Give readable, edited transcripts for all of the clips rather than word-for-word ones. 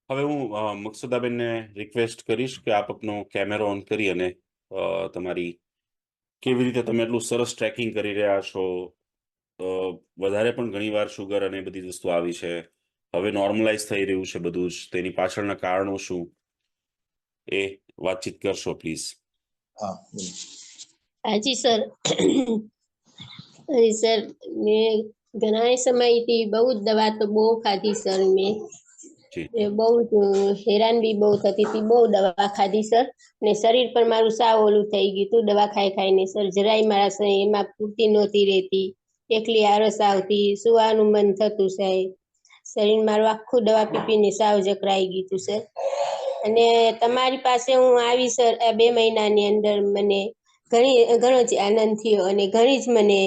હવે હું મકસુદાબેનને રિક્વેસ્ટ કરીશ કે આપ આપનો કેમેરો ઓન કરી અને તમારી કેવી રીતે તમે એટલું સરસ ટ્રેકિંગ કરી રહ્યા છો. વધારે પણ ઘણીવાર શુગર અને બધી વસ્તુ આવી છે. હવે નોર્મલાઇઝ થઈ રહ્યું છે બધું જ. તેની પાછળના કારણો શું એ વાતચીત કરશો પ્લીઝ. હા હાજી સર. સર મેં ઘણા સમયથી બહુ જ દવા તો બહુ ખાધી સર. મેં બહુ હેરાન બી બહુ થતી હતી, બહુ દવા ખાધી સર. ને શરીર પર મારું સાવ ઓલું થઈ ગયું હતું દવા ખાઈ ખાઈને સર. જરાય મારા એમાં પૂરતી નહોતી રહેતી, એકલી આળસ આવતી, સુવાનું મન થતું સાહેબ. શરીર મારું આખું દવા પીપીને સાવ જકરાઈ ગયું હતું સર. અને તમારી પાસે હું આવી સર આ 2 મહિનાની અંદર મને ઘણો જ આનંદ થયો અને ઘણી જ મને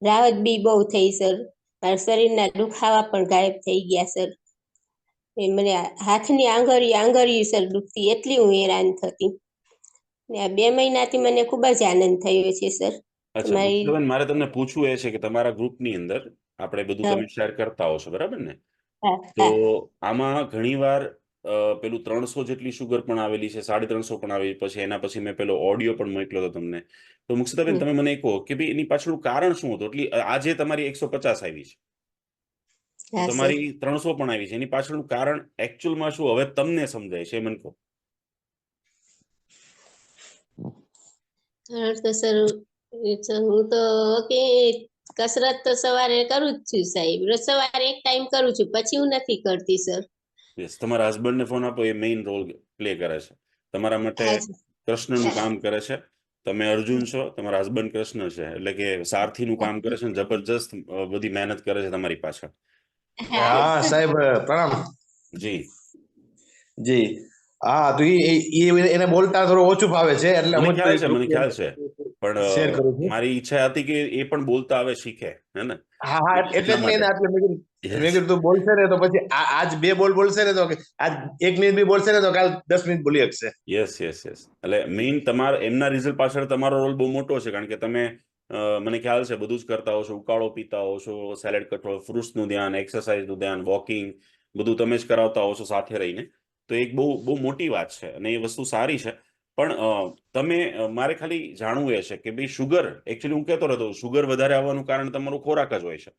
રાહત બી બહુ થઈ સર. મારા શરીરના દુખાવા પણ ગાયબ થઈ ગયા સર. મને હાથની આંગળીયું સર દુખતી, એટલી હું હેરાન થતી. ને આ 2 મહિનાથી મને ખૂબ જ આનંદ થયો છે સર. અચ્છા મકસુદાબેન, મારે તમને પૂછવું એ છે કે તમારા ગ્રુપની અંદર આપણે બધું તમે શેર કરતા હો છો, બરાબર ને? તો આમાં ઘણીવાર પેલું 300 જેટલી શુગર પણ આવેલી છે, 350 પણ આવેલી, પછી એના પછી મેં પેલો ઓડિયો પણ મોકલ્યો હતો તમને. તો મકસુદાબેન તમે મને કહો કે ભાઈ એની પાછળનું કારણ શું હતું? એટલે આજે તમારી 150 આવી છે, તમારી 300 પણ આવી છે, એની પાછળનું કારણ એકચ્યુઅલમાં શું હવે તમને સમજાય છે? મને કહો. તો સર હું તો કે કસરત તો સવારે કરું જ છું સાહેબ. સવારે એક ટાઈમ કરું છું, પછી હું નથી કરતી સર. યસ, તમારા હસબન્ડને ફોન આપો, એ મેઇન રોલ પ્લે કરે છે તમારા માટે. કૃષ્ણનું કામ કરે છે. તમે અર્જુન છો, તમારા હસબન્ડ કૃષ્ણ છે, એટલે કે સારથીનું કામ કરે છે. જબરજસ્ત બધી મહેનત કરે છે તમારી પાછળ. હા સાહેબ, પ્રણામ. જી જી હા, તો એને બોલતા થોડું ઓછું ફાવે છે, એટલે મને હું ખ્યાલ છે, મને ખ્યાલ છે. શેર કરું પણ છું. મારી ઈચ્છા હતી કે એ પણ બોલતા આવે, શીખે, હે ને? હા હા, એટલે જ મેં એને આટલે મેં કીધું તું બોલશે ને તો પછી આજ 2 બોલ બોલશે ને તો આજ 1 મિનિટ બી બોલશે ને તો કાલ 10 મિનિટ બોલી શકશે. Yes yes yes. એટલે મેઇન તમારા એમના રિઝલ્ટ પાછળ તમારો રોલ બહુ મોટો છે, કારણ કે તમે મને ખ્યાલ છે બધું જ કરતા હો છો. ઉકાળો પીતા હો છો, સેલેડ કઠોળ, ફ્રૂટ્સનું ધ્યાન, એક્સરસાઇઝનું ધ્યાન, વોકિંગ, બધું તમે જ કરાવતા હો છો સાથે રહીને. તો એક બહુ બહુ મોટી વાત છે અને એ વસ્તુ સારી છે. પણ તમે મારે ખાલી જાણવું એ છે કે ભાઈ શુગર, એકચ્યુઅલી હું કહેતો રહેતો, શુગર વધારે આવવાનું કારણ તમારું ખોરાક જ હોય છે.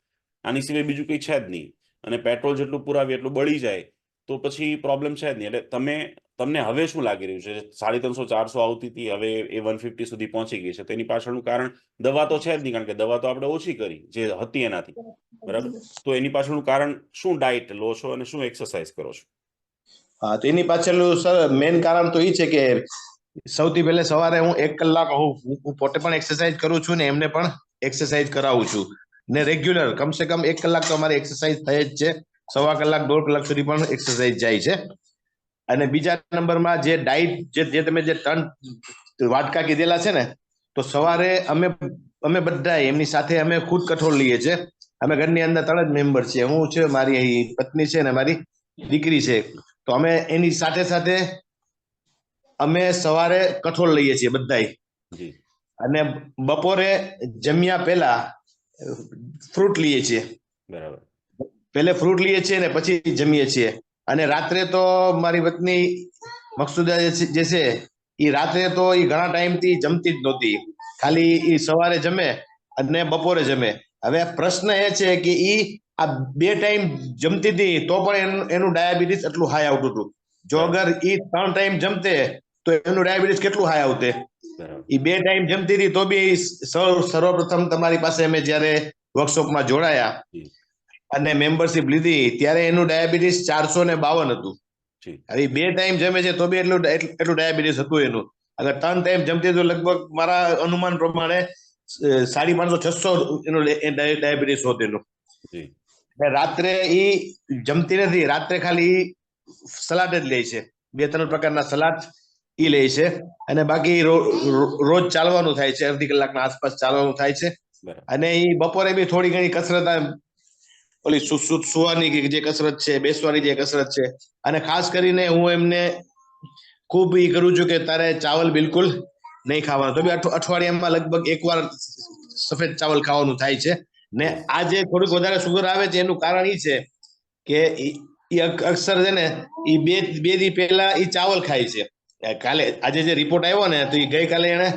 આની સિવાય બીજું કંઈ છે જ નહીં. અને પેટ્રોલ જેટલું પુરાવીએ એટલું બળી જાય તો પછી પ્રોબ્લેમ છે જ નહીં. એટલે તમને હવે શું લાગી રહ્યું છે? 350 400 આવતી હતી, હવે એ 150 સુધી પહોંચી ગઈ છે. તો એની પાછળનું કારણ દવા તો છે જ નહીં, કારણ કે દવા તો આપણે ઓછી કરી જે હતી એનાથી, બરાબર? તો એની પાછળનું કારણ શું? ડાયટ લો છો અને શું એક્સરસાઇઝ કરો છો? હા, તો એની પાછળનું સર મેઇન કારણ તો એ છે કે સૌથી પહેલે સવારે હું 1 કલાક હું પોતે પણ એક્સરસાઇઝ કરું છું ને એમને પણ એક્સરસાઇઝ કરાવું છું. ને રેગ્યુલર કમસે કમ 1 કલાક તો અમારી એક્સરસાઇઝ થઈ જ છે. 1.25 કલાક 1.5 કલાક સુધી પણ એક્સરસાઇઝ જાય છે. અને બીજા નંબરમાં જે ડાયટ જે તમે જે 3 વાટકા કીધેલા છે ને, તો સવારે અમે બધા એમની સાથે અમે ખુદ કઠોળ લઈએ છીએ. અમે ઘરની અંદર 3 જ મેમ્બર છીએ. હું છે, મારી પત્ની છે ને મારી દીકરી છે. તો અમે એની સાથે સાથે અમે સવારે કઠોળ લઈએ છીએ બધાય. અને બપોરે જમ્યા પહેલા ફ્રૂટ લઈએ છીએ. બરાબર. પહેલે ફ્રૂટ લઈએ છીએ ને પછી જમીએ છીએ. અને રાત્રે તો મારી પત્ની મકસુદા જે છે એ રાત્રે તો એ ઘણા ટાઈમથી જમતી જ નહોતી. ખાલી એ સવારે જમે અને બપોરે જમે. હવે પ્રશ્ન એ છે કે આ 2 ટાઈમ જમતી હતી તો પણ એનું ડાયાબિટીસ એટલું હાઈ આવતું હતું. જો અગર એ 3 ટાઈમ જમતે તો એનું ડાયાબિટીસ કેટલું હાઈ આવતે? એ 2 ટાઈમ જમતી હતી તો બી સર્વપ્રથમ તમારી પાસે અમે જયારે વર્કશોપમાં જોડાયા અને મેમ્બરશિપ લીધી ત્યારે એનું ડાયાબિટીસ 452 હતું. હવે 2 ટાઈમ જમે છે તો બી એટલું ડાયાબિટીસ હતું એનું. અગર 3 ટાઈમ જમતી તો લગભગ મારા અનુમાન પ્રમાણે 550-600 એનું ડાયાબિટીસ હોત એનું. રાત્રે એ જમતી નથી, રાત્રે ખાલી સલાડ જ લે છે. 2-3 પ્રકારના સલાડ એ લે છે. અને બાકી રોજ ચાલવાનું થાય છે, અડધી કલાકના આસપાસ ચાલવાનું થાય છે. અને એ બપોરે બી થોડી ઘણી કસરત, ઓલી સુવાની જે કસરત છે, બેસવાની જે કસરત છે. અને ખાસ કરીને હું એમને ખૂબ એ કરું છું કે તારે ચાવલ બિલકુલ નહીં ખાવાનું. તો બી અઠવાડિયામાં લગભગ 1 વાર સફેદ ચાવલ ખાવાનું થાય છે. ને આ જે થોડીક વધારે સુગર આવે છે એનું કારણ એ છે કે એ અક્ષર છે ને એ બે દી પહેલા એ ચાવલ ખાય છે. કાલે આજે જે રિપોર્ટ આવ્યો ને તો એ ગઈકાલે એને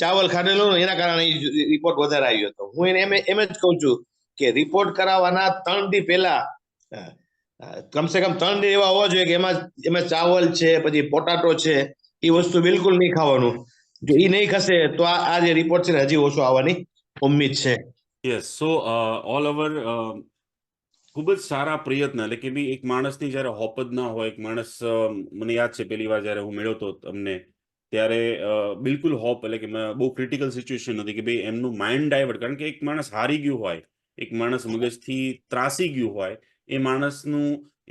ચાવલ ખાધેલું એના કારણે રિપોર્ટ વધારે આવ્યો હતો. હું એને એમ જ કહું છું કે રિપોર્ટ કરાવવાના 3 દી પહેલા કમસે કમ 3 દી એવા હોવા જોઈએ કે એમાં ચાવલ છે, પછી પોટાટો છે, એ વસ્તુ બિલકુલ નહીં ખાવાનું. જો એ નહીં ખસે તો આ જે રિપોર્ટ છે ને હજી ઓછો આવવાની ઉમ્મીદ છે. યસ, સો ઓલ ઓવર ખૂબ જ સારા પ્રયત્ન. એટલે કે ભાઈ એક માણસની જ્યારે હોપ જ ના હોય, એક માણસ મને યાદ છે પહેલી વાર જ્યારે હું મળ્યો હતો તમને ત્યારે બિલકુલ હોપ, એટલે કે બહુ ક્રિટિકલ સિચ્યુએશન હતી કે ભાઈ એમનું માઇન્ડ ડાયવર્ટ, કારણ કે એક માણસ હારી ગયું હોય, એક માણસ મગજથી ત્રાસી ગયું હોય, એ માણસનું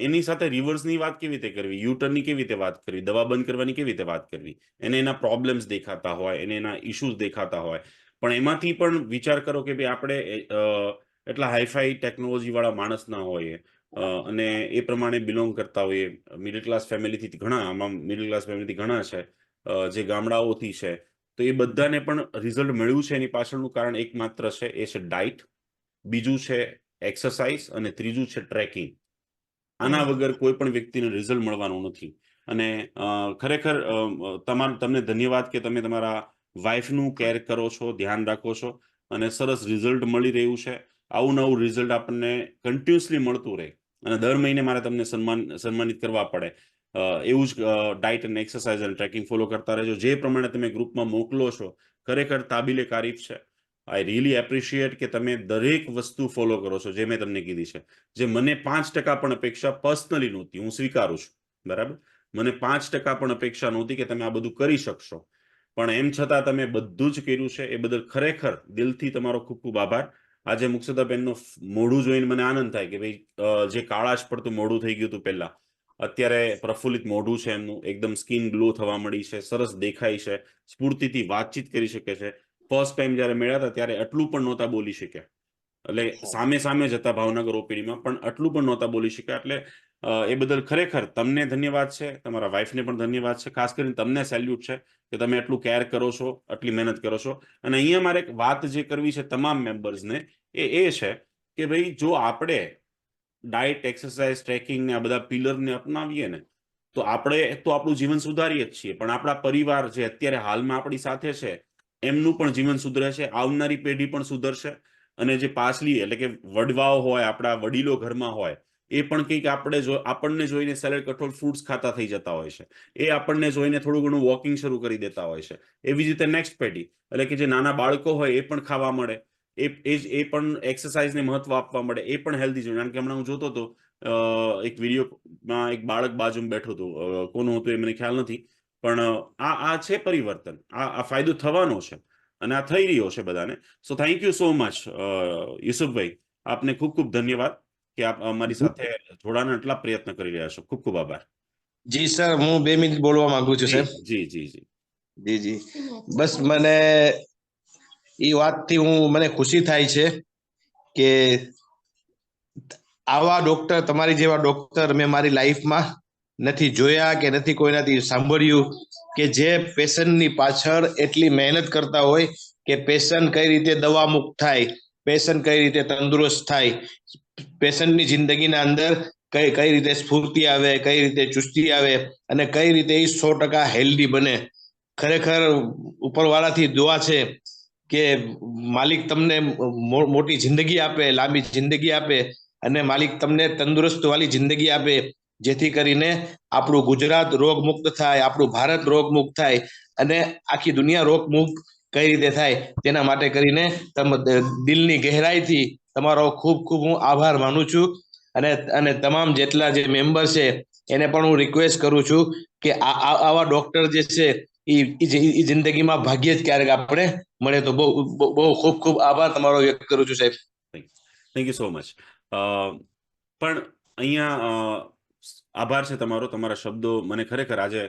એની સાથે રિવર્સની વાત કેવી રીતે કરવી, યુટર્નની કેવી રીતે વાત કરવી, દવા બંધ કરવાની કેવી રીતે વાત કરવી, એને એના પ્રોબ્લેમ્સ દેખાતા હોય, એને એના ઇશ્યુઝ દેખાતા હોય, પણ એમાંથી પણ વિચાર કરો કે ભાઈ આપણે એટલા હાઈફાઈ ટેકનોલોજી વાળા માણસ ના હોઈએ અને એ પ્રમાણે બિલોંગ કરતા હોઈએ. મિડલ ક્લાસ ફેમિલીથી ઘણા, આમાં મિડલ ક્લાસ ફેમિલીથી ઘણા છે જે ગામડાઓથી છે, તો એ બધાને પણ રિઝલ્ટ મળ્યું છે. એની પાછળનું કારણ એકમાત્ર છે, એ છે ડાયટ, બીજું છે એક્સરસાઇઝ અને ત્રીજું છે ટ્રેકિંગ. આના વગર કોઈ પણ વ્યક્તિને રિઝલ્ટ મળવાનું નથી. અને ખરેખર તમને ધન્યવાદ કે તમે તમારા વાઇફનું કેર કરો છો, ધ્યાન રાખો છો અને સરસ રિઝલ્ટ મળી રહ્યું છે. આવું નવું રિઝલ્ટ આપણને કન્ટિન્યુઅસલી મળતું રહે અને દર મહિને મારે તમને સન્માનિત કરવા પડે એવું જ ડાયટ અને એક્સરસાઇઝ અને ટ્રેકિંગ ફોલો કરતા રહેજો. જે પ્રમાણે તમે ગ્રુપમાં મોકલો છો ખરેખર કાબિલે તારીફ છે. આઈ રિયલી એપ્રિશિએટ કે તમે દરેક વસ્તુ ફોલો કરો છો જે મેં તમને કીધી છે. જે મને 5% પણ અપેક્ષા પર્સનલી નહોતી, હું સ્વીકારું છું, બરાબર, મને 5% પણ અપેક્ષા નહોતી કે તમે આ બધું કરી શકશો, પણ એમ છતાં તમે બધું જ કર્યું છે. એ બદલ ખરેખર દિલથી તમારો ખૂબ ખૂબ આભાર. આજે મુક્સદાબેનનું મોઢું જોઈને મને આનંદ થાય કે ભાઈ જે કાળાશ પડતું મોઢું થઈ ગયું હતું પહેલા, અત્યારે પ્રફુલ્લિત મોઢું છે એમનું, એકદમ સ્કિન ગ્લો થવા મળી છે, સરસ દેખાય છે, સ્ફૂર્તિથી વાતચીત કરી શકે છે. ફર્સ્ટ ટાઈમ જ્યારે મળ્યા હતા ત્યારે આટલું પણ નહોતા બોલી શક્યા, એટલે સામે જ હતા ભાવનગર ઓપીડીમાં, પણ આટલું પણ નહોતા બોલી શક્યા. એટલે એ બદલ ખરેખર તમને ધન્યવાદ છે, તમારા વાઇફને પણ ધન્યવાદ છે, ખાસ કરીને તમને સેલ્યુટ છે કે તમે એટલું કેર કરો છો, આટલી મહેનત કરો છો. અને અહીંયા મારે એક વાત જે કરવી છે તમામ મેમ્બર્સને, એ છે કે ભાઈ જો આપણે ડાયટ, એક્સરસાઇઝ, ટ્રેકિંગ ને આ બધા પિલરને અપનાવીએ ને તો આપણે તો આપણું જીવન સુધારીએ જ છીએ, પણ આપણા પરિવાર જે અત્યારે હાલમાં આપણી સાથે છે એમનું પણ જીવન સુધરે છે, આવનારી પેઢી પણ સુધરશે. અને જે પાછલી, એટલે કે વડવાઓ હોય, આપણા વડીલો ઘરમાં હોય, એ પણ કંઈક આપણને જોઈને સેલેડ, કઠોળ, ફ્રૂટ્સ ખાતા થઈ જતા હોય છે. એ આપણને જોઈને થોડું ઘણું વોકિંગ શરૂ કરી દેતા હોય છે. એવી જ રીતે નેક્સ્ટ પેઢી, એટલે કે જે નાના બાળકો હોય એ પણ ખાવા મળે, એ પણ એક્સરસાઇઝને મહત્વ આપવા મળે, એ પણ હેલ્ધી જોઈએ. કારણ કે હમણાં હું જોતો હતો એક વિડીયોમાં એક બાળક બાજુમાં બેઠું હતું, કોનું હતું એ મને ખ્યાલ નથી, પણ આ છે પરિવર્તન, આ ફાયદો થવાનો છે અને આ થઈ રહ્યો છે બધાને. So thank you so much Yusufbhai, આપને ખૂબ ખૂબ ધન્યવાદ કે આપ અમારી સાથે જોડાના એટલા પ્રયત્ન કરી રહ્યા છો. ખૂબ ખૂબ આભાર. જી સર, હું 2 મિનિટ બોલવા માંગુ છું સાહેબ. જી જી જી જી જી બસ મને એ વાતથી મને ખુશી થાય છે કે આવા ડોક્ટર, તમારી જેવા ડોક્ટર મેં મારી લાઈફમાં નથી જોયા કે નથી કોઈનાથી સાંભળ્યું કે જે પેશન્ટની પાછળ એટલી મહેનત કરતા હોય કે પેશન્ટ કઈ રીતે દવા મુક્ત થાય, પેશન્ટ કઈ રીતે તંદુરસ્ત થાય, પેશન્ટની જિંદગીના અંદર કઈ રીતે સ્ફૂર્તિ આવે, કઈ રીતે ચુસ્તી આવે અને કઈ રીતે એ 100% હેલ્ધી બને. ખરેખર ઉપરવાળાથી દુઆ છે કે માલિક તમને મોટી જિંદગી આપે, લાંબી જિંદગી આપે અને માલિક તમને તંદુરસ્ત વાળી જિંદગી આપે, જેથી કરીને આપણું ગુજરાત રોગ મુક્ત થાય, આપણું ભારત રોગ મુક્ત થાય અને આખી દુનિયા રોગ મુક્ત કઈ રીતે થાય તેના માટે કરીને દિલની ગહેરાઈથી તમારો ખૂબ ખૂબ હું આભાર માનું છું. અને તમામ જેટલા જે મેમ્બર છે એને પણ હું રિક્વેસ્ટ કરું છું કે આવા ડોક્ટર જે છે એ જિંદગીમાં ભાગ્યે જ ક્યારેક આપણે મળે. તો બહુ ખૂબ ખૂબ આભાર તમારો વ્યક્ત કરું છું સાહેબ. Thank you so much. પણ અહીંયા આભાર છે તમારો, તમારા શબ્દો મને ખરેખર આજે